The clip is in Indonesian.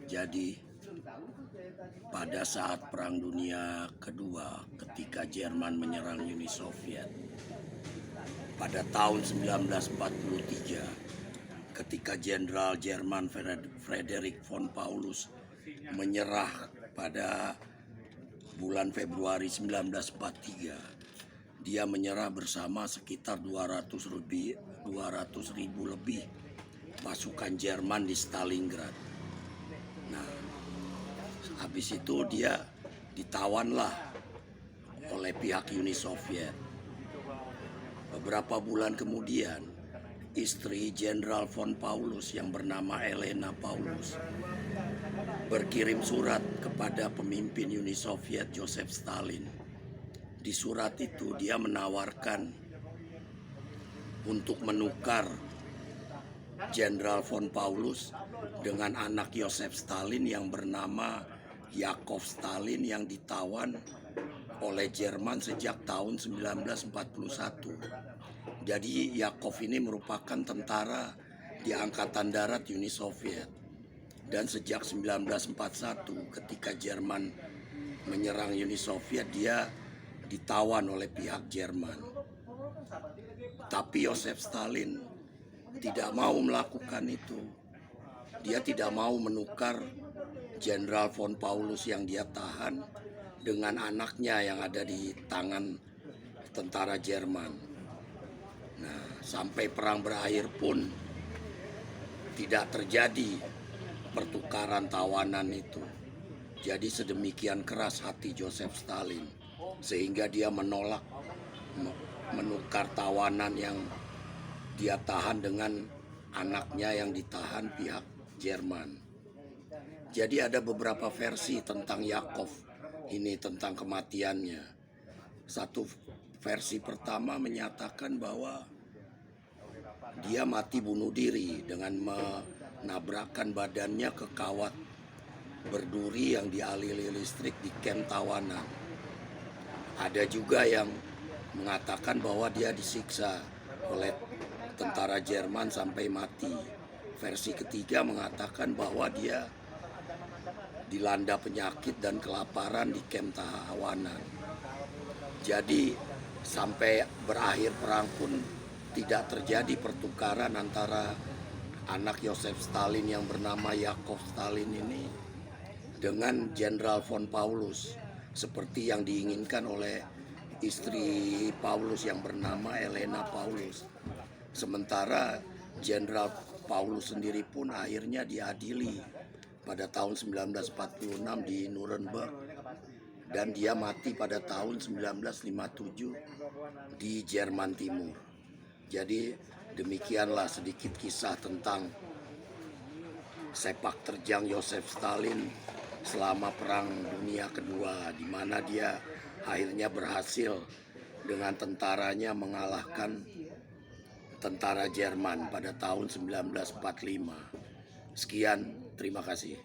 Jadi pada saat Perang Dunia Kedua ketika Jerman menyerang Uni Soviet pada tahun 1943, ketika Jenderal Jerman Frederick von Paulus menyerah pada bulan Februari 1943, dia menyerah bersama sekitar 200.000 lebih pasukan Jerman di Stalingrad. Nah, habis itu dia ditawanlah oleh pihak Uni Soviet. Beberapa bulan kemudian, istri Jenderal von Paulus yang bernama Elena Paulus berkirim surat kepada pemimpin Uni Soviet Joseph Stalin. Di surat itu dia menawarkan untuk menukar Jenderal von Paulus dengan anak Joseph Stalin yang bernama Yakov Stalin yang ditawan oleh Jerman sejak tahun 1941. Jadi Yakov ini merupakan tentara di Angkatan Darat Uni Soviet. Dan sejak 1941 ketika Jerman menyerang Uni Soviet, dia ditawan oleh pihak Jerman. Tapi Joseph Stalin tidak mau melakukan itu. Dia tidak mau menukar Jenderal von Paulus yang dia tahan dengan anaknya yang ada di tangan tentara Jerman. Nah, sampai perang berakhir pun tidak terjadi pertukaran tawanan itu. Jadi sedemikian keras hati Joseph Stalin sehingga dia menolak menukar tawanan yang dia tahan dengan anaknya yang ditahan pihak Jerman. Jadi ada beberapa versi tentang Yakov ini, tentang kematiannya. Satu versi pertama menyatakan bahwa dia mati bunuh diri dengan menabrakkan badannya ke kawat berduri yang dialiri listrik di kamp tawanan. Ada juga yang mengatakan bahwa dia disiksa oleh tentara Jerman sampai mati. Versi ketiga mengatakan bahwa dia dilanda penyakit dan kelaparan di kamp tawanan. Jadi sampai berakhir perang pun tidak terjadi pertukaran antara anak Joseph Stalin yang bernama Yakov Stalin ini dengan Jenderal von Paulus seperti yang diinginkan oleh istri Paulus yang bernama Elena Paulus. Sementara Jenderal Paulus sendiri pun akhirnya diadili pada tahun 1946 di Nuremberg dan dia mati pada tahun 1957 di Jerman Timur. Jadi demikianlah sedikit kisah tentang sepak terjang Joseph Stalin selama Perang Dunia Kedua, di mana dia akhirnya berhasil dengan tentaranya mengalahkan tentara Jerman pada tahun 1945. Sekian, terima kasih.